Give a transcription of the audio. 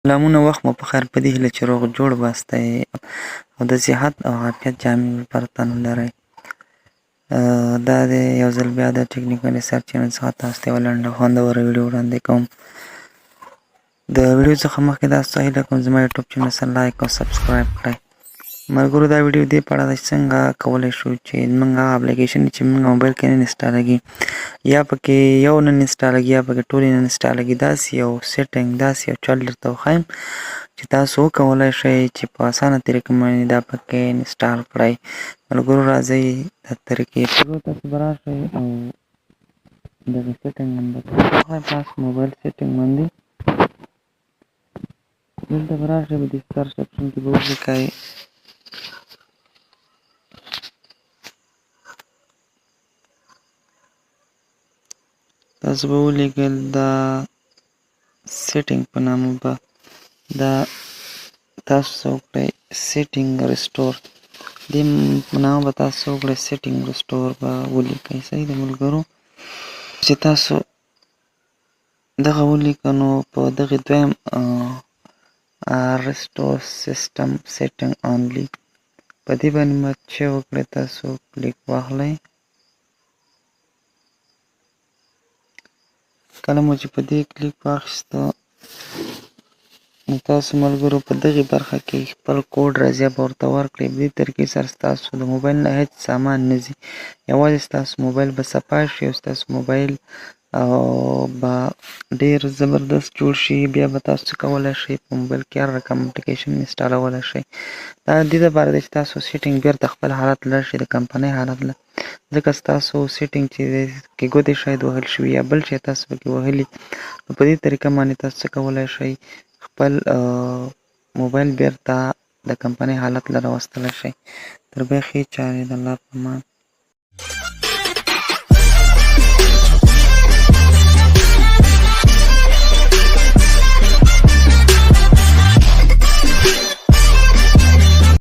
سلامونه وخت مو پخیر په دې هیله چې روغ جوړ باسته یې او د صحت او عافیت جامې لپاره تن ولرئ. دا دی یو ځل بیا د ټکنیکل ریسرچ چینل څخه تاسو ته یوه لنډه خوندوره ویډیو وړاندې کوم. د ویډیو څخه مخکې تاسو ته هیله کوم زما یوټیوب چینل سره لایک او سبسکرایب کړئ. ملګرو دا ویډیو دې په اړه ده چې څنګه کولی شو چې زموږ هغه اپلیکیشن چې موږ موبایل کې نه انسټالېږي یا پکې یو نه انسټالېږي یا پکې ټولې نه انسټالېږي، داسې یو سیټینګ داسې یو چل درته وښیم چې تاسو وکولی شئ چې په اسانه طریقه باندې دا پکې انسټال کړئ. ملګرو راځئ دا طریقې تاسو به راشئ او دغه سیټینګ باندې تاسو موبایل سیټینګ باندې دلته به راشئ، په دې سرچ اپشن کې به ولیکئ تاسو به ولیکل دا سیټینګ په نامه به دا تاسو وکړئ سیټینګ ریسټور، دې په نامه به تاسو وکړئ سیټینګ ریسټور به ولیکئ. صحیح ده ملګرو، چې تاسو دغه ولیکه نو په دغې دویم ریسټور سیسټم سیټینګ اونلی په دې باندې به چې وکړئ تاسو کلیک واخلئ. کله مو چې په دې کلیک واخیسته نو تاسو ملګرو په دغې برخه کې خپل کوډ راځي به ورته ورکړئ. په دې طریقې سره ستاسو د موبایل نه هیڅ سامان نه ځي، یوازې ستاسو موبایل به صفا شي او ستاسو موبایل به ډېر زبردست جوړ شي. بیا به تاسو څه کولی شئ په موبایل کې هر رقم اپلیکیشن انسټالولی شئ. دا د دې لپاره دی چې تاسو سیټینګ بیرته خپل حالت لاړ شئ، د کمپنۍ حالت له، ځکه ستاسو سیټینګ چې دی کې ګوتې شاید وهل شوي یا بل شی تاسو پکې وهلي، نو په دې طریقه باندې تاسو څه کولی شئ خپل موبایل بیرته د کمپنۍ حالت له راوستلی شئ. تر بیا ښې چارې، د الله په امان.